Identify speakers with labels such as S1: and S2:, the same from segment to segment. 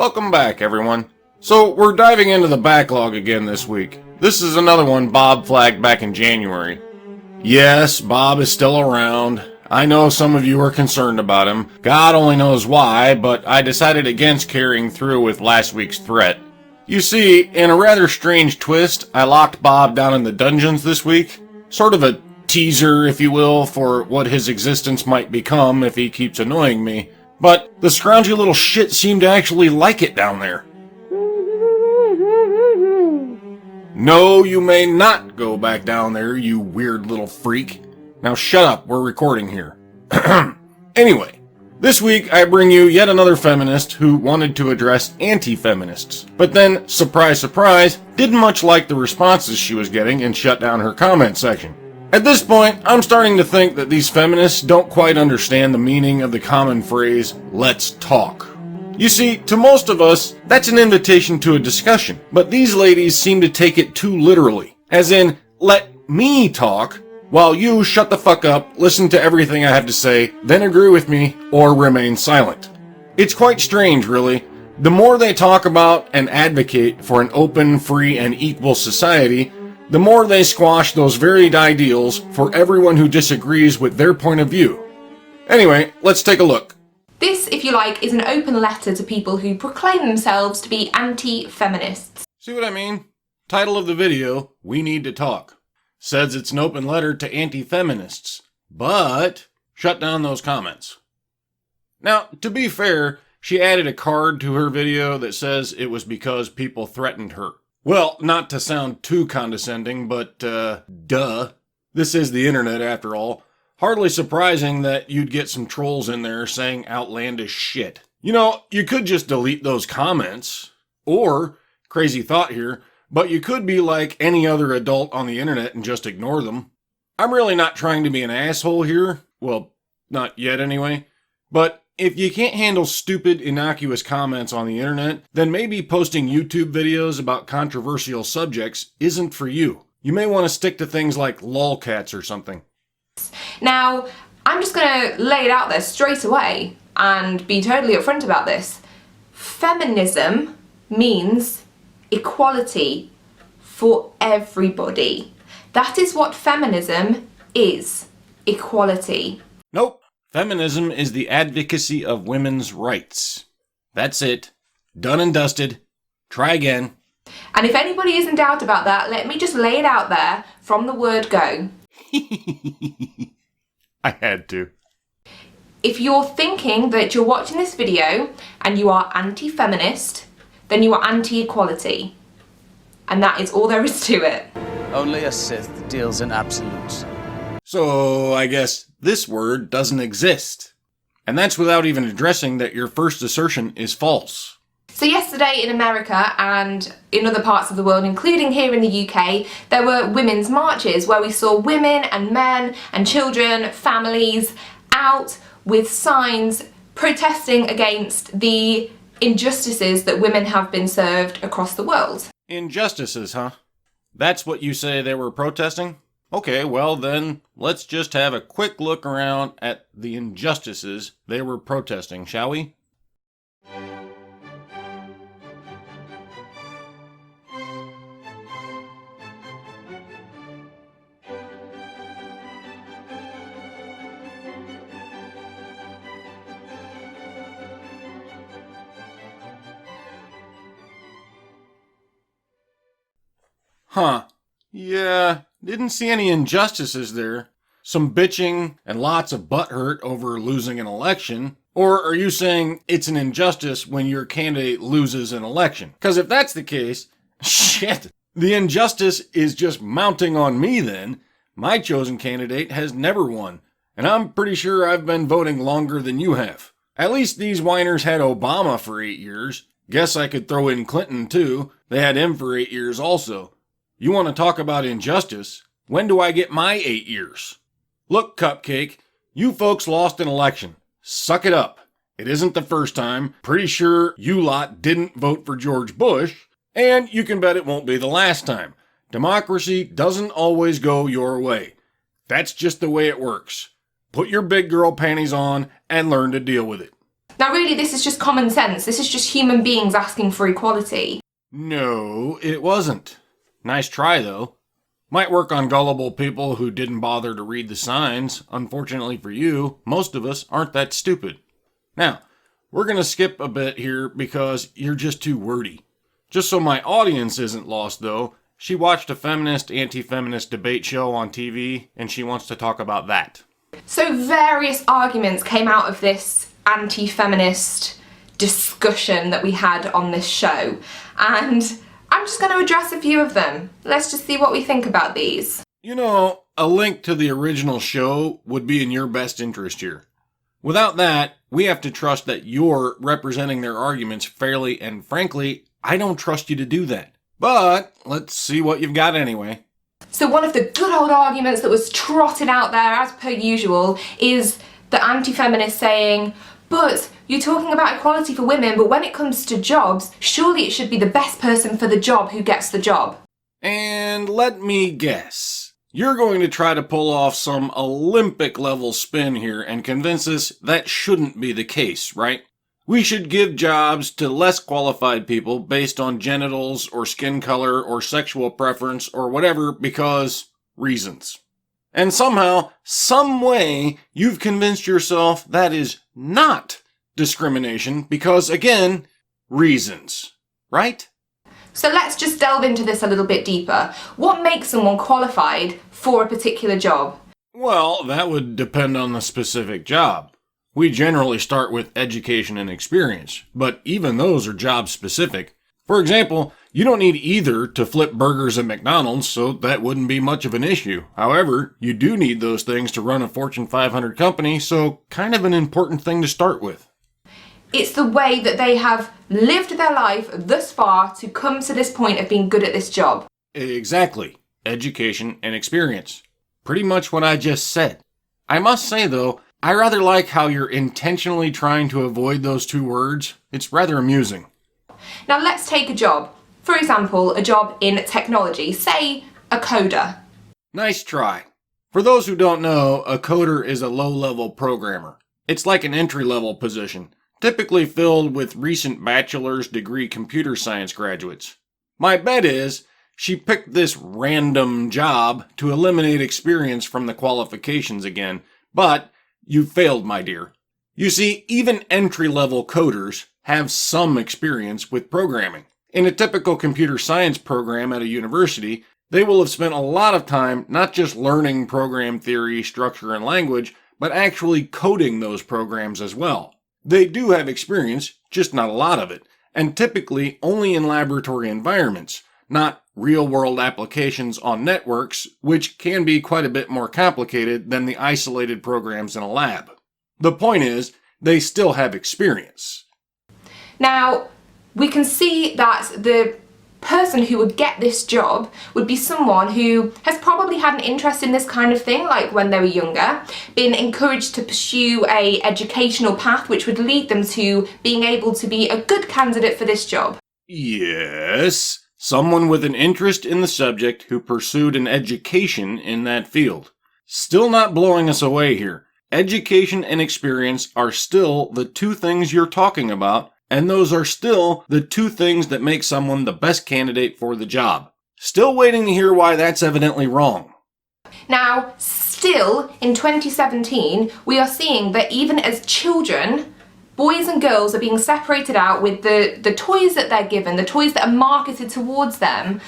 S1: Welcome back, everyone. So, we're diving into the backlog again this week. This is another one Bob flagged back in January. Yes, Bob is still around. I know some of you are concerned about him. God only knows why, but I decided against carrying through with last week's threat. You see, in a rather strange twist, I locked Bob down in the dungeons this week. Sort of a teaser, if you will, for what his existence might become if he keeps annoying me. But the scroungy little shit seemed to actually like it down there. No, you may not go back down there, you weird little freak. Now shut up, we're recording here. Anyway, this week I bring you yet another feminist who wanted to address anti-feminists, but then, surprise surprise, didn't much like the responses she was getting and shut down her comment section. At this point, I'm starting to think that these feminists don't quite understand the meaning of the common phrase, let's talk. You see, to most of us, that's an invitation to a discussion, but these ladies seem to take it too literally. As in, let me talk, while you shut the fuck up, listen to everything I have to say, then agree with me, or remain silent. It's quite strange, really. The more they talk about and advocate for an open, free, and equal society, the more they squash those varied ideals for everyone who disagrees with their point of view. Anyway, let's take a look.
S2: This, if you like, is an open letter to people who proclaim themselves to be anti-feminists.
S1: See what I mean? Title of the video, We Need to Talk. Says it's an open letter to anti-feminists, but shut down those comments. Now, to be fair, she added a card to her video that says it was because people threatened her. Well, not to sound too condescending, but, duh. This is the internet after all. Hardly surprising that you'd get some trolls in there saying outlandish shit. You know, you could just delete those comments. Or, crazy thought here, but you could be like any other adult on the internet and just ignore them. I'm really not trying to be an asshole here. Well, not yet anyway. But if you can't handle stupid, innocuous comments on the internet, then maybe posting YouTube videos about controversial subjects isn't for you. You may want to stick to things like lolcats or something.
S2: Now, I'm just going to lay it out there straight away and be totally upfront about this. Feminism means equality for everybody. That is what feminism is. Equality.
S1: Nope. Feminism is the advocacy of women's rights. That's it. Done and dusted. Try again.
S2: And if anybody is in doubt about that, let me just lay it out there from the word go.
S1: I had to.
S2: If you're thinking that you're watching this video and you are anti-feminist, then you are anti-equality. And that is all there is to it.
S3: Only a Sith deals in absolutes.
S1: So, I guess this word doesn't exist. And that's without even addressing that your first assertion is false.
S2: So yesterday in America and in other parts of the world, including here in the UK, there were women's marches where we saw women and men and children, families out with signs protesting against the injustices that women have been served across the world.
S1: Injustices, huh? That's what you say they were protesting? Okay, well then, let's just have a quick look around at the injustices they were protesting, shall we? Huh. Yeah, didn't see any injustices there. Some bitching and lots of butthurt over losing an election. Or are you saying it's an injustice when your candidate loses an election? Because if that's the case, shit, the injustice is just mounting on me then. My chosen candidate has never won, and I'm pretty sure I've been voting longer than you have. At least these whiners had Obama for 8 years. Guess I could throw in Clinton too. They had him for 8 years also. You want to talk about injustice? When do I get my 8 years? Look, Cupcake, you folks lost an election. Suck it up. It isn't the first time. Pretty sure you lot didn't vote for George Bush. And you can bet it won't be the last time. Democracy doesn't always go your way. That's just the way it works. Put your big girl panties on and learn to deal with it.
S2: Now really, this is just common sense. This is just human beings asking for equality.
S1: No, it wasn't. Nice try, though. Might work on gullible people who didn't bother to read the signs. Unfortunately for you, most of us aren't that stupid. Now, we're going to skip a bit here because you're just too wordy. Just so my audience isn't lost, though, she watched a feminist, anti-feminist debate show on TV, and she wants to talk about that.
S2: So various arguments came out of this anti-feminist discussion that we had on this show, and I'm just going to address a few of them. Let's just see what we think about these.
S1: You know, a link to the original show would be in your best interest here. Without that, we have to trust that you're representing their arguments fairly, and frankly, I don't trust you to do that. But let's see what you've got anyway.
S2: So one of the good old arguments that was trotted out there, as per usual, is the anti-feminist saying, but you're talking about equality for women, but when it comes to jobs, surely it should be the best person for the job who gets the job.
S1: And let me guess. You're going to try to pull off some Olympic level spin here and convince us that shouldn't be the case, right? We should give jobs to less qualified people based on genitals or skin color or sexual preference or whatever because reasons. And somehow, some way, you've convinced yourself that is not discrimination because, again, reasons, right?
S2: So let's just delve into this a little bit deeper. What makes someone qualified for a particular job?
S1: Well, that would depend on the specific job. We generally start with education and experience, but even those are job specific. For example, you don't need either to flip burgers at McDonald's, so that wouldn't be much of an issue. However, you do need those things to run a Fortune 500 company, so kind of an important thing to start with.
S2: It's the way that they have lived their life thus far to come to this point of being good at this job.
S1: Exactly. Education and experience. Pretty much what I just said. I must say, though, I rather like how you're intentionally trying to avoid those two words. It's rather amusing.
S2: Now let's take a job. For example, a job in technology, say a coder.
S1: Nice try. For those who don't know, a coder is a low-level programmer. It's like an entry-level position, typically filled with recent bachelor's degree computer science graduates. My bet is she picked this random job to eliminate experience from the qualifications again, but you failed, my dear. You see, even entry-level coders have some experience with programming. In a typical computer science program at a university, they will have spent a lot of time not just learning program theory, structure, and language, but actually coding those programs as well. They do have experience, just not a lot of it, and typically only in laboratory environments, not real-world applications on networks, which can be quite a bit more complicated than the isolated programs in a lab. The point is, they still have experience.
S2: Now, we can see that the person who would get this job would be someone who has probably had an interest in this kind of thing, like when they were younger, been encouraged to pursue a educational path which would lead them to being able to be a good candidate for this job.
S1: Yes, someone with an interest in the subject who pursued an education in that field. Still not blowing us away here. Education and experience are still the two things you're talking about, and those are still the two things that make someone the best candidate for the job. Still waiting to hear why that's evidently wrong.
S2: Now, still in 2017, we are seeing that even as children, boys and girls are being separated out with the toys that they're given, the toys that are marketed towards them,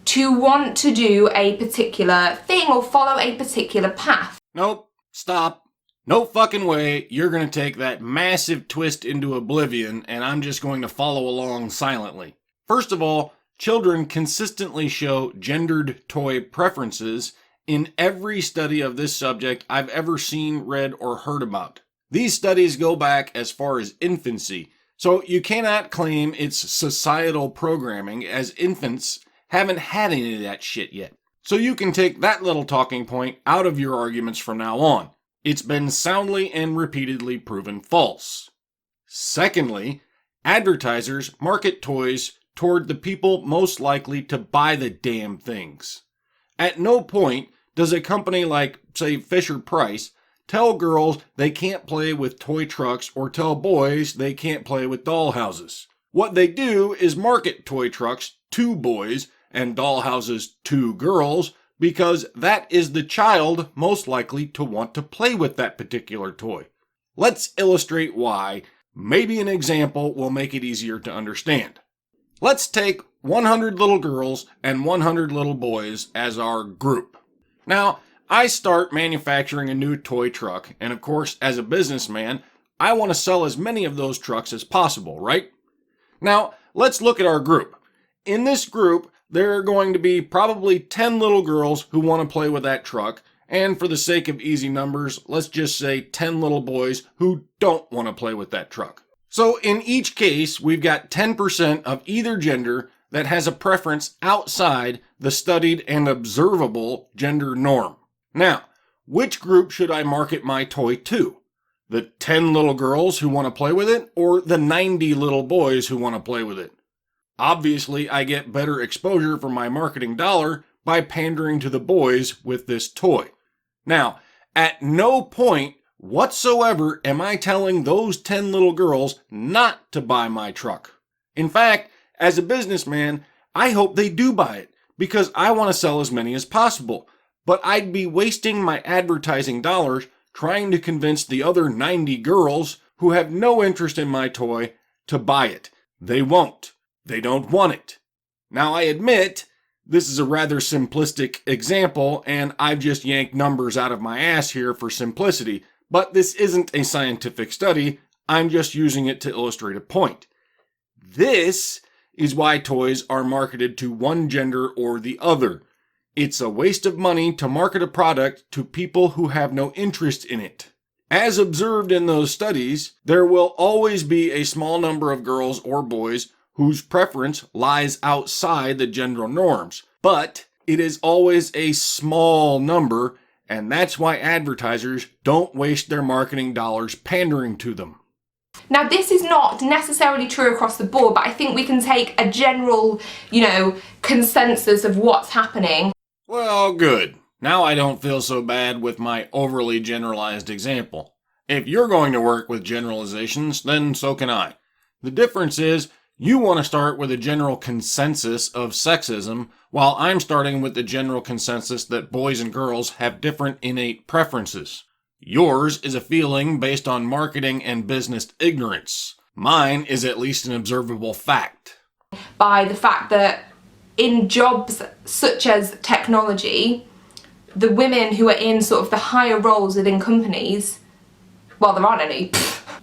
S2: to want to do a particular thing or follow a particular path.
S1: Nope, stop. No fucking way you're going to take that massive twist into oblivion and I'm just going to follow along silently. First of all, children consistently show gendered toy preferences in every study of this subject I've ever seen, read, or heard about. These studies go back as far as infancy, so you cannot claim it's societal programming as infants haven't had any of that shit yet. So you can take that little talking point out of your arguments from now on. It's been soundly and repeatedly proven false. Secondly, advertisers market toys toward the people most likely to buy the damn things. At no point does a company like, say, Fisher-Price tell girls they can't play with toy trucks or tell boys they can't play with dollhouses. What they do is market toy trucks to boys and dollhouses to girls because that is the child most likely to want to play with that particular toy. Let's illustrate why. Maybe an example will make it easier to understand. Let's take 100 little girls and 100 little boys as our group. Now, I start manufacturing a new toy truck, and of course, as a businessman, I want to sell as many of those trucks as possible, right? Now, let's look at our group. In this group, there are going to be probably 10 little girls who want to play with that truck, and for the sake of easy numbers, let's just say 10 little boys who don't want to play with that truck. So in each case, we've got 10% of either gender that has a preference outside the studied and observable gender norm. Now, which group should I market my toy to? The 10 little girls who want to play with it, or the 90 little boys who want to play with it? Obviously, I get better exposure for my marketing dollar by pandering to the boys with this toy. Now, at no point whatsoever am I telling those 10 little girls not to buy my truck. In fact, as a businessman, I hope they do buy it because I want to sell as many as possible. But I'd be wasting my advertising dollars trying to convince the other 90 girls who have no interest in my toy to buy it. They won't. They don't want it. Now, I admit this is a rather simplistic example, and I've just yanked numbers out of my ass here for simplicity, but this isn't a scientific study. I'm just using it to illustrate a point. This is why toys are marketed to one gender or the other. It's a waste of money to market a product to people who have no interest in it. As observed in those studies, there will always be a small number of girls or boys whose preference lies outside the gender norms, but it is always a small number, and that's why advertisers don't waste their marketing dollars pandering to them.
S2: Now, this is not necessarily true across the board, but I think we can take a general, consensus of what's happening.
S1: Well, good. Now I don't feel so bad with my overly generalized example. If you're going to work with generalizations, then so can I. The difference is, you want to start with a general consensus of sexism, while I'm starting with the general consensus that boys and girls have different innate preferences. Yours is a feeling based on marketing and business ignorance. Mine is at least an observable fact.
S2: By the fact that in jobs such as technology, the women who are in sort of the higher roles within companies, well, there aren't any,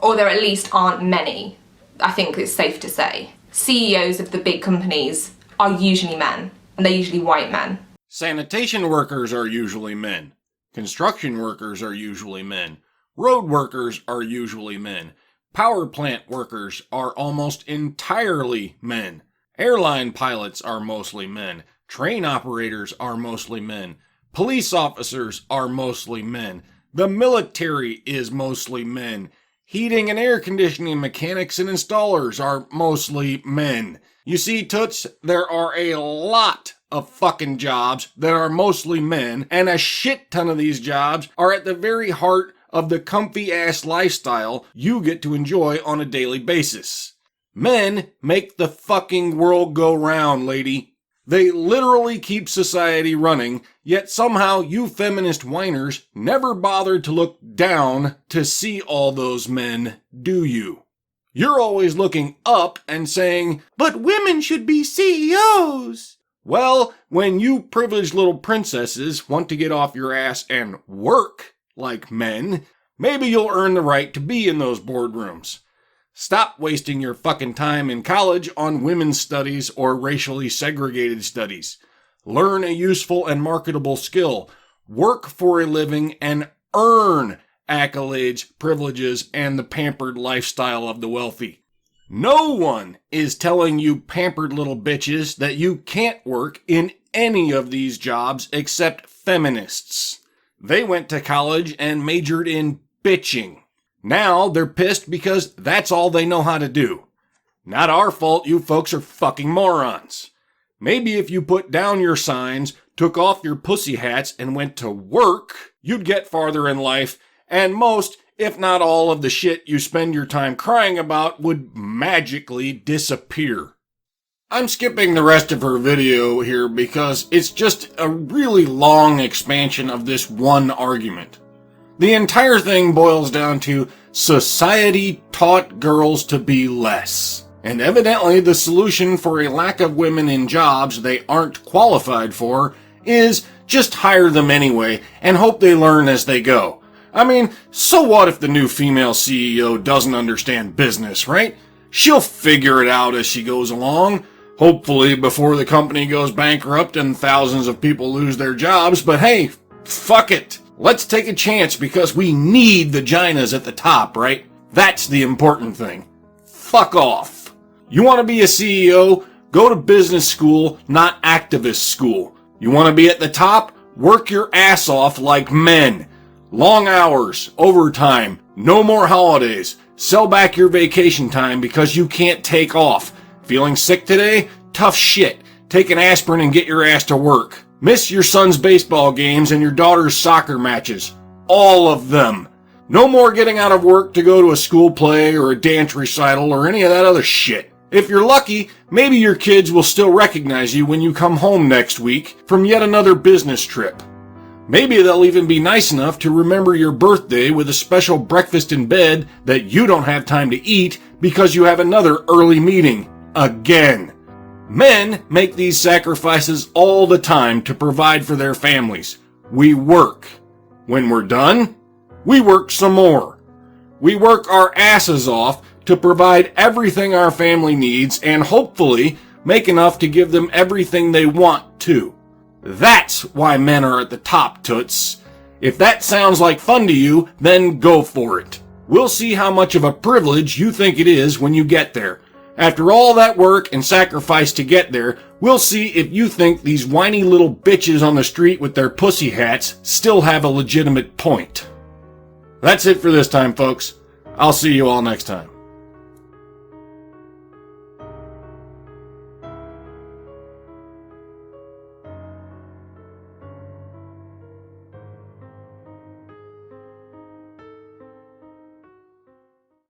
S2: or there at least aren't many. I think it's safe to say. CEOs of the big companies are usually men, and they're usually white men.
S1: Sanitation workers are usually men. Construction workers are usually men. Road workers are usually men. Power plant workers are almost entirely men. Airline pilots are mostly men. Train operators are mostly men. Police officers are mostly men. The military is mostly men. Heating and air conditioning mechanics and installers are mostly men. You see, Toots, there are a lot of fucking jobs that are mostly men, and a shit ton of these jobs are at the very heart of the comfy-ass lifestyle you get to enjoy on a daily basis. Men make the fucking world go round, lady. They literally keep society running, yet somehow you feminist whiners never bothered to look down to see all those men, do you? You're always looking up and saying, but women should be CEOs. Well, when you privileged little princesses want to get off your ass and work like men, maybe you'll earn the right to be in those boardrooms. Stop wasting your fucking time in college on women's studies or racially segregated studies. Learn a useful and marketable skill. Work for a living and earn accolades, privileges, and the pampered lifestyle of the wealthy. No one is telling you pampered little bitches that you can't work in any of these jobs except feminists. They went to college and majored in bitching. Now they're pissed because that's all they know how to do. Not our fault you folks are fucking morons. Maybe if you put down your signs, took off your pussy hats, and went to work, you'd get farther in life and most, if not all, of the shit you spend your time crying about would magically disappear. I'm skipping the rest of her video here because it's just a really long expansion of this one argument. The entire thing boils down to society taught girls to be less. And evidently the solution for a lack of women in jobs they aren't qualified for is just hire them anyway and hope they learn as they go. I mean, so what if the new female CEO doesn't understand business, right? She'll figure it out as she goes along, hopefully before the company goes bankrupt and thousands of people lose their jobs, but hey, fuck it. Let's take a chance because we need vaginas at the top, right? That's the important thing. Fuck off. You want to be a CEO? Go to business school, not activist school. You want to be at the top? Work your ass off like men. Long hours, overtime, no more holidays. Sell back your vacation time because you can't take off. Feeling sick today? Tough shit. Take an aspirin and get your ass to work. Miss your son's baseball games and your daughter's soccer matches. All of them. No more getting out of work to go to a school play or a dance recital or any of that other shit. If you're lucky, maybe your kids will still recognize you when you come home next week from yet another business trip. Maybe they'll even be nice enough to remember your birthday with a special breakfast in bed that you don't have time to eat because you have another early meeting. Again. Men make these sacrifices all the time to provide for their families. We work. When we're done, we work some more. We work our asses off to provide everything our family needs and hopefully make enough to give them everything they want too. That's why men are at the top, toots. If that sounds like fun to you, then go for it. We'll see how much of a privilege you think it is when you get there. After all that work and sacrifice to get there, we'll see if you think these whiny little bitches on the street with their pussy hats still have a legitimate point. That's it for this time, folks. I'll see you all next time.